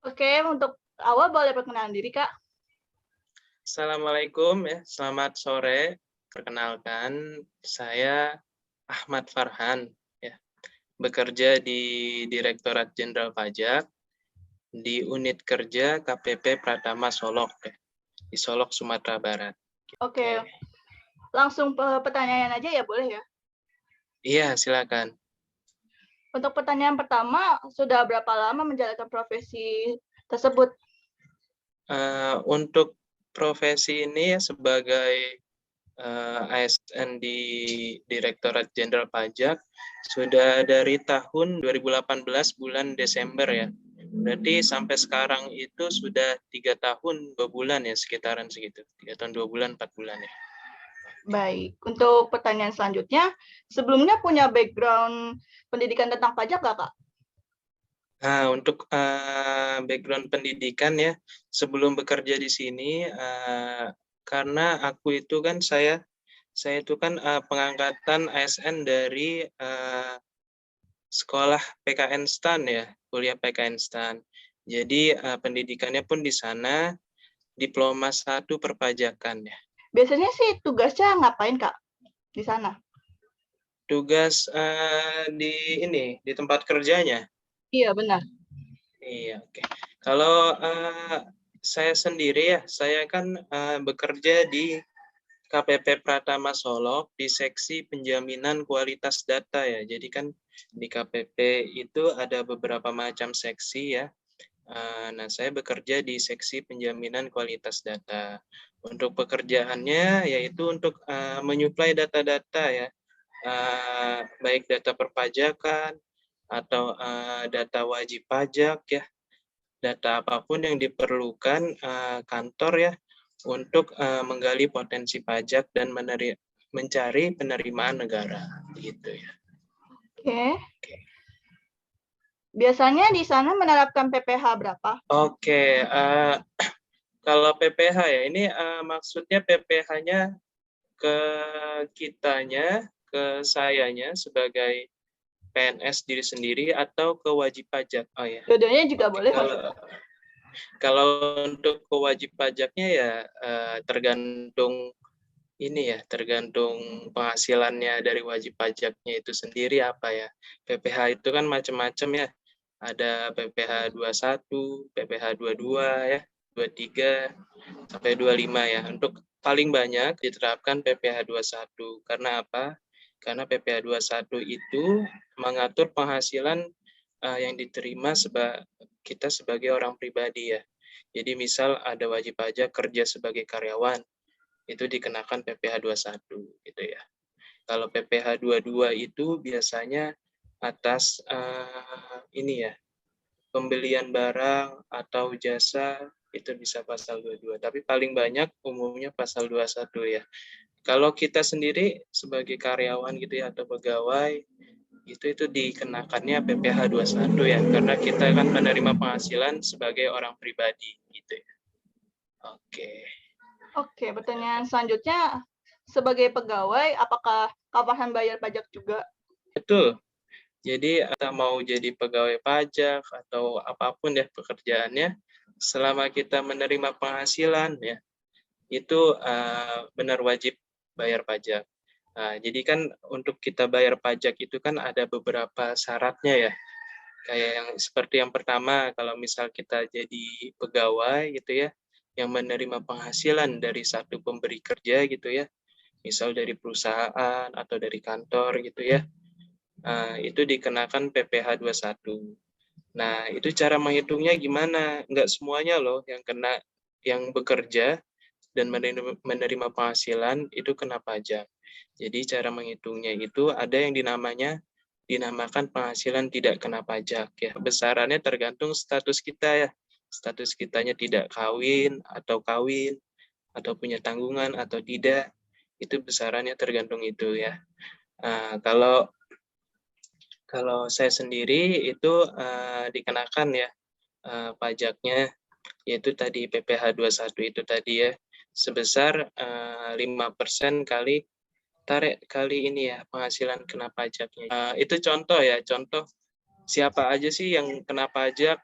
Oke, untuk awal boleh perkenalan diri, Kak? Assalamualaikum ya, selamat sore. Perkenalkan, saya Ahmad Farhan ya, bekerja di Direktorat Jenderal Pajak di unit kerja KPP Pratama Solok ya, di Solok, Sumatera Barat. Oke, Oke. langsung pertanyaan aja ya, boleh ya? Iya, silakan. Untuk pertanyaan pertama, sudah berapa lama menjalankan profesi tersebut? Untuk profesi ini ya sebagai ASN di Direktorat Jenderal Pajak sudah dari tahun 2018 bulan Desember ya. Berarti sampai sekarang itu sudah 3 tahun 2 bulan ya, sekitaran segitu. 3 tahun 2 bulan 4 bulan ya. Baik, untuk pertanyaan selanjutnya, sebelumnya punya background pendidikan tentang pajak nggak, Kak? Nah, untuk background pendidikan ya, sebelum bekerja di sini, karena aku itu kan saya itu kan pengangkatan ASN dari sekolah PKN STAN ya, kuliah PKN STAN. Jadi pendidikannya pun di sana diploma 1 perpajakan ya. Biasanya sih tugasnya ngapain, Kak, di sana? Tugas di ini di tempat kerjanya. Iya, benar. Iya, oke. Kalau saya sendiri ya, saya kan bekerja di KPP Pratama Solok di seksi penjaminan kualitas data ya. Jadi kan di KPP itu ada beberapa macam seksi ya. Nah, saya bekerja di seksi penjaminan kualitas data. Untuk pekerjaannya yaitu untuk menyuplai data-data ya, baik data perpajakan atau data wajib pajak ya, data apapun yang diperlukan kantor ya untuk menggali potensi pajak dan mencari penerimaan negara, gitu ya. Oke. Oke. Biasanya di sana menerapkan PPh berapa? Oke, kalau PPh ya, ini maksudnya PPh-nya ke kitanya, ke sayanya sebagai PNS diri sendiri atau ke wajib pajak? Oh ya, Dua-duanya juga oke. boleh kok. Kalau untuk ke wajib pajaknya ya tergantung ini ya, tergantung penghasilannya dari wajib pajaknya itu sendiri apa ya. PPh itu kan macam-macam ya. Ada PPh 21, PPh 22 ya, 23 sampai 25 ya. Untuk paling banyak diterapkan PPh 21. Karena apa? Karena PPh 21 itu mengatur penghasilan yang diterima kita sebagai orang pribadi ya. Jadi misal ada wajib pajak kerja sebagai karyawan, itu dikenakan PPh 21 gitu ya. Kalau PPh 22 itu biasanya atas ini ya, pembelian barang atau jasa itu bisa pasal 22, tapi paling banyak umumnya pasal 21 ya. Kalau kita sendiri sebagai karyawan gitu ya atau pegawai itu dikenakannya PPh 21 ya, karena kita kan menerima penghasilan sebagai orang pribadi gitu ya. Oke. Oke, pertanyaan selanjutnya, sebagai pegawai, apakah kapan bayar pajak juga? Betul. Jadi kita mau jadi pegawai pajak atau apapun ya pekerjaannya, selama kita menerima penghasilan ya, itu benar wajib bayar pajak. Nah, jadi kan untuk kita bayar pajak itu kan ada beberapa syaratnya ya. Kayak yang seperti yang pertama, kalau misal kita jadi pegawai gitu ya, yang menerima penghasilan dari satu pemberi kerja gitu ya, misal dari perusahaan atau dari kantor gitu ya, itu dikenakan PPh 21. Nah, itu cara menghitungnya gimana? Enggak semuanya loh yang kena, yang bekerja dan menerima penghasilan itu kena pajak. Jadi cara menghitungnya itu ada yang dinamakan penghasilan tidak kena pajak ya. Besarannya tergantung status kita ya. Status kitanya tidak kawin atau punya tanggungan atau tidak. Itu besarannya tergantung itu ya. Kalau saya sendiri itu dikenakan ya pajaknya, yaitu tadi PPh 21 itu tadi ya, sebesar 5% kali ini ya penghasilan kena pajaknya. Itu contoh ya, contoh siapa aja sih yang kena pajak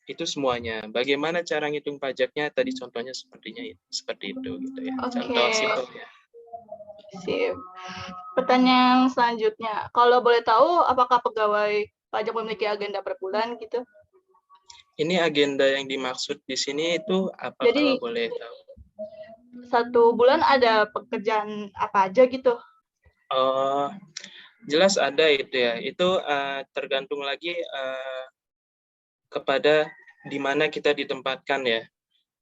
itu semuanya. Bagaimana cara ngitung pajaknya? Tadi contohnya seperti itu gitu ya. Contoh Oke, simpelnya. sip. Pertanyaan selanjutnya, kalau boleh tahu apakah pegawai pajak memiliki agenda per bulan gitu? Ini agenda yang dimaksud di sini itu apa kalau Jadi boleh tahu? satu bulan ada pekerjaan apa aja gitu? Oh, jelas ada itu ya. Itu tergantung lagi kepada di mana kita ditempatkan ya.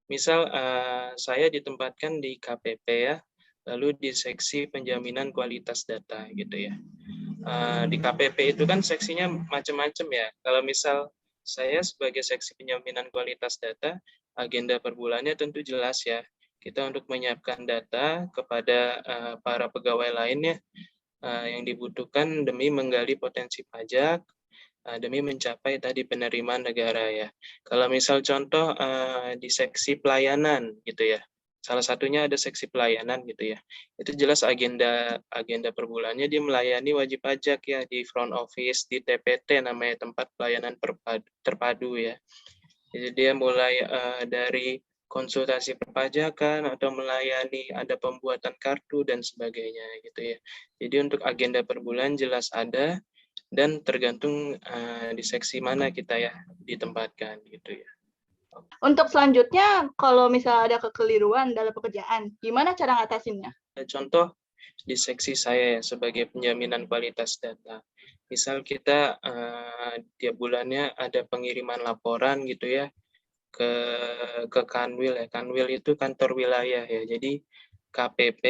Misal saya ditempatkan di KPP ya, lalu di seksi penjaminan kualitas data gitu ya. Di KPP itu kan seksinya macam-macam ya. Kalau misal saya sebagai seksi penjaminan kualitas data, agenda per bulannya tentu jelas ya. Kita untuk menyiapkan data kepada para pegawai lainnya yang dibutuhkan demi menggali potensi pajak, demi mencapai tadi penerimaan negara ya. Kalau misal contoh di seksi pelayanan gitu ya, salah satunya ada seksi pelayanan gitu ya, itu jelas agenda per bulannya dia melayani wajib pajak ya di front office, di TPT namanya tempat pelayanan terpadu ya. Jadi dia mulai dari konsultasi perpajakan atau melayani ada pembuatan kartu dan sebagainya gitu ya. Jadi untuk agenda per bulan jelas ada dan tergantung di seksi mana kita ya ditempatkan gitu ya. Untuk selanjutnya, kalau misalnya ada kekeliruan dalam pekerjaan, gimana cara ngatasinnya? Contoh di seksi saya ya, sebagai penjaminan kualitas data. Misal kita tiap bulannya ada pengiriman laporan gitu ya ke Kanwil ya. Kanwil itu kantor wilayah ya. Jadi KPP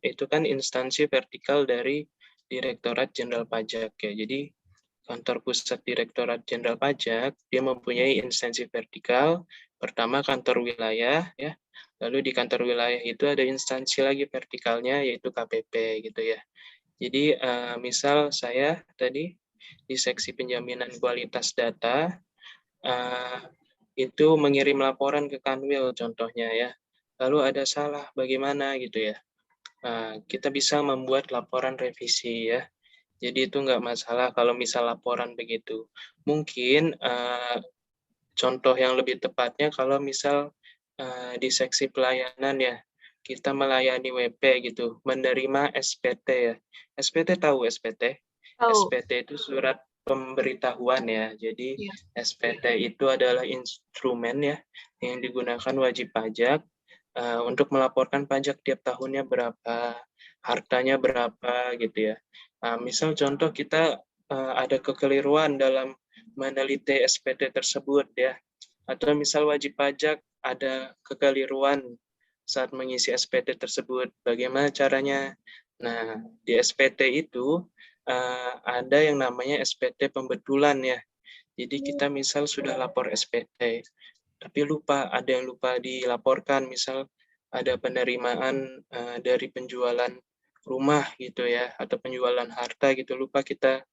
itu kan instansi vertikal dari Direktorat Jenderal Pajak ya. Jadi kantor pusat Direktorat Jenderal Pajak dia mempunyai instansi vertikal. Pertama kantor wilayah ya. Lalu di kantor wilayah itu ada instansi lagi vertikalnya yaitu KPP gitu ya. Jadi misal saya tadi di seksi penjaminan kualitas data itu mengirim laporan ke Kanwil contohnya ya. Lalu ada salah bagaimana gitu ya. Kita bisa membuat laporan revisi ya. Jadi itu nggak masalah kalau misal laporan begitu. Mungkin contoh yang lebih tepatnya kalau misal di seksi pelayanan ya, kita melayani WP gitu, menerima SPT ya. SPT tahu SPT? Tahu. SPT itu surat pemberitahuan ya. Jadi Iya. SPT itu adalah instrumen ya yang digunakan wajib pajak untuk melaporkan pajak tiap tahunnya berapa, hartanya berapa gitu ya. Misal contoh kita ada kekeliruan dalam meneliti SPT tersebut ya, atau misal wajib pajak ada kekeliruan saat mengisi SPT tersebut, bagaimana caranya? Nah, di SPT itu ada yang namanya SPT pembetulan ya. Jadi kita misal sudah lapor SPT, tapi ada yang lupa dilaporkan, misal ada penerimaan dari penjualan rumah gitu ya, atau penjualan harta gitu, lupa kita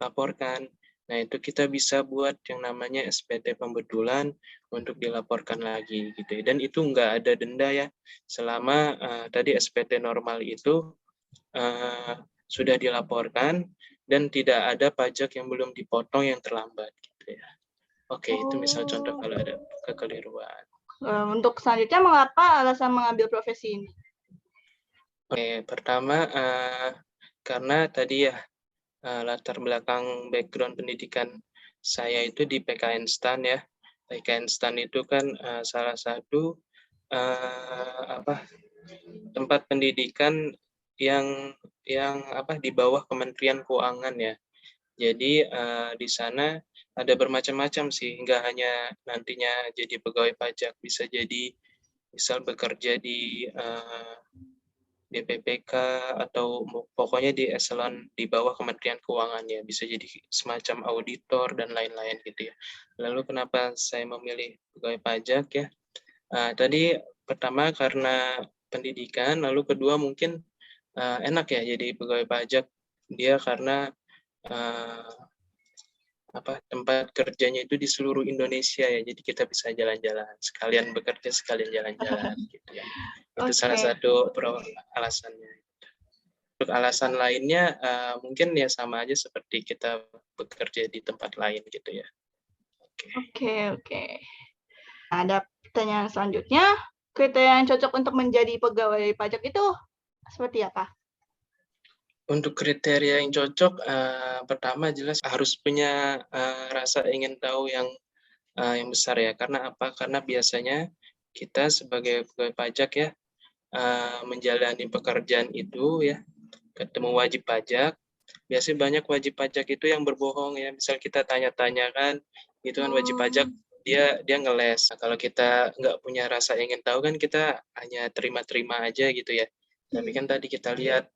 laporkan. Nah, itu kita bisa buat yang namanya SPT pembetulan untuk dilaporkan lagi gitu ya. Dan itu nggak ada denda ya, selama tadi SPT normal itu sudah dilaporkan dan tidak ada pajak yang belum dipotong yang terlambat gitu ya. Oke, itu misal contoh kalau ada kekeliruan. Untuk selanjutnya, mengapa alasan mengambil profesi ini? Oke, pertama karena tadi ya latar belakang background pendidikan saya itu di PKN STAN ya. PKN STAN itu kan salah satu tempat pendidikan yang di bawah Kementerian Keuangan ya. Jadi di sana ada bermacam-macam sih, nggak hanya nantinya jadi pegawai pajak, bisa jadi misal bekerja di BPPK atau pokoknya di eselon di bawah Kementerian Keuangan ya, bisa jadi semacam auditor dan lain-lain gitu ya. Lalu kenapa saya memilih pegawai pajak ya? Tadi pertama karena pendidikan, lalu kedua mungkin enak ya jadi pegawai pajak dia karena tempat kerjanya itu di seluruh Indonesia ya, jadi kita bisa jalan-jalan sekalian bekerja sekalian jalan-jalan gitu ya. Itu salah Oke. satu alasannya. Untuk alasan lainnya mungkin ya sama aja seperti kita bekerja di tempat lain gitu ya. Oke. Nah, ada pertanyaan selanjutnya. Kriteria yang cocok untuk menjadi pegawai pajak itu seperti apa? Untuk kriteria yang cocok, pertama jelas harus punya rasa ingin tahu yang besar ya. Karena apa? Karena biasanya kita sebagai pegawai pajak ya, menjalani pekerjaan itu ya, ketemu wajib pajak, biasanya banyak wajib pajak itu yang berbohong ya. Misal kita tanya-tanya kan, itu kan wajib pajak dia ngeles. Nah, kalau kita nggak punya rasa ingin tahu kan kita hanya terima-terima aja gitu ya. Tapi kan tadi kita lihat,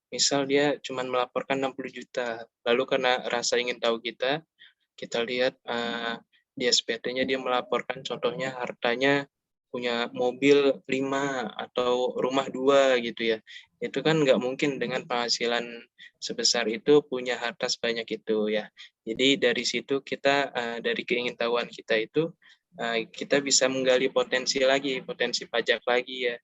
misal dia cuma melaporkan 60 juta, lalu karena rasa ingin tahu kita lihat di SPT-nya dia melaporkan contohnya hartanya punya mobil 5 atau rumah 2 gitu ya. Itu kan nggak mungkin dengan penghasilan sebesar itu punya harta sebanyak itu ya. Jadi dari situ kita dari keingintahuan kita itu kita bisa menggali potensi pajak lagi ya.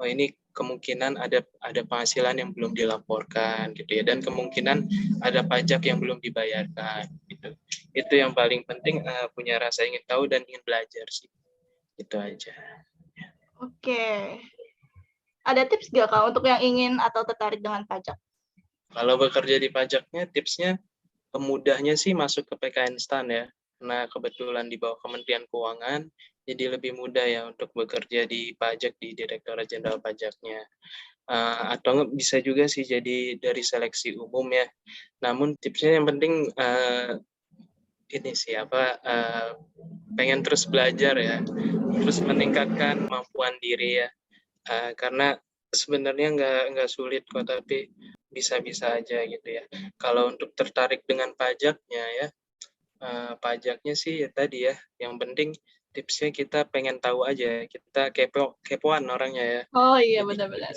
Oh ini kemungkinan ada penghasilan yang belum dilaporkan gitu ya, dan kemungkinan ada pajak yang belum dibayarkan gitu. Itu yang paling penting, punya rasa ingin tahu dan ingin belajar sih. Itu aja. Oke. Ada tips nggak Kak untuk yang ingin atau tertarik dengan pajak? Kalau bekerja di pajaknya, tipsnya mudahnya sih masuk ke PK Instan ya. Karena kebetulan di bawah Kementerian Keuangan, jadi lebih mudah ya untuk bekerja di pajak di Direktorat Jenderal Pajaknya. Atau bisa juga sih jadi dari seleksi umum ya. Namun tipsnya yang penting ini sih pengen terus belajar ya, terus meningkatkan kemampuan diri ya. Karena sebenarnya nggak sulit kok, tapi bisa-bisa aja gitu ya. Kalau untuk tertarik dengan pajaknya ya, pajaknya sih ya tadi ya, yang penting tipsnya kita pengen tahu aja, kita kepoan orangnya ya. Oh iya, Jadi benar-benar.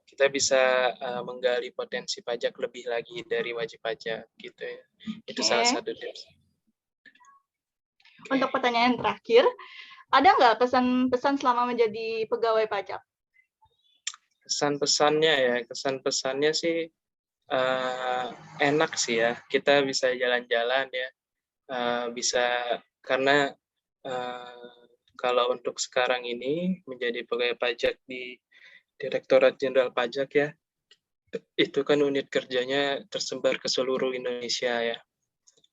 kita bisa menggali potensi pajak lebih lagi dari wajib pajak gitu ya. Itu salah Oke. satu tips. Untuk pertanyaan terakhir, ada nggak pesan-pesan selama menjadi pegawai pajak? Kesan-pesannya sih enak sih ya. Kita bisa jalan-jalan ya, bisa karena kalau untuk sekarang ini menjadi pegawai pajak di Direktorat Jenderal Pajak ya, itu kan unit kerjanya tersebar ke seluruh Indonesia ya.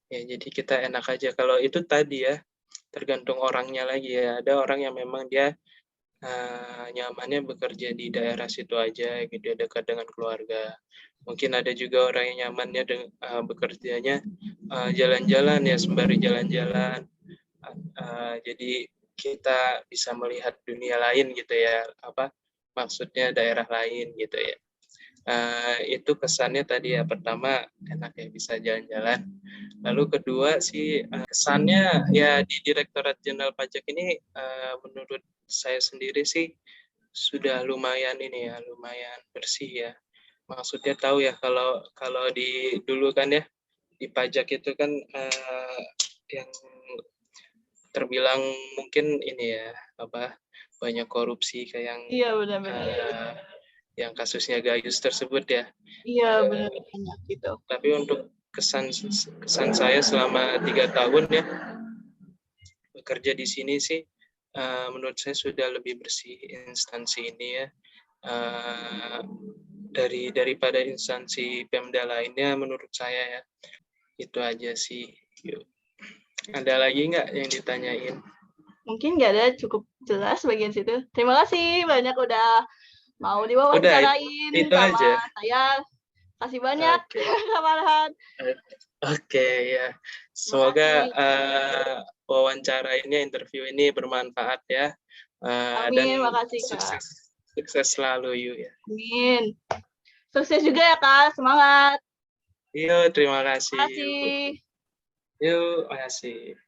Ya, jadi kita enak aja. Kalau itu tadi ya, tergantung orangnya lagi ya. Ada orang yang memang dia nyamannya bekerja di daerah situ aja gitu ya, dekat dengan keluarga. Mungkin ada juga orang yang nyamannya bekerjanya jalan-jalan ya, sembari jalan-jalan. Jadi kita bisa melihat dunia lain gitu ya, maksudnya daerah lain gitu ya. Itu kesannya tadi ya, pertama enak ya bisa jalan-jalan. Lalu kedua sih kesannya ya di Direktorat Jenderal Pajak ini menurut saya sendiri sih sudah lumayan ini ya, lumayan bersih ya. Maksudnya tahu ya kalau di dulu kan ya di pajak itu kan yang terbilang mungkin ini ya banyak korupsi kayak Iya, benar-benar. yang kasusnya Gayus tersebut ya. Iya, benar banyak gitu. Tapi untuk kesan saya selama 3 tahun ya bekerja di sini sih menurut saya sudah lebih bersih instansi ini ya, daripada instansi Pemda lainnya menurut saya ya. Itu aja sih. Yuk. Ada lagi nggak yang ditanyain? Mungkin nggak ada, cukup jelas bagian situ. Terima kasih banyak udah mau Udah, diwawancarain itu sama aja. saya. Kasih banyak, Kak Farhan. Oke ya. Semoga wawancara ini, interview ini bermanfaat ya. Dan Amin, makasih Kak. sukses selalu Yu ya. Amin. Sukses juga ya Kak, semangat. Yuk, terima kasih. Terima kasih. Yuk, makasih.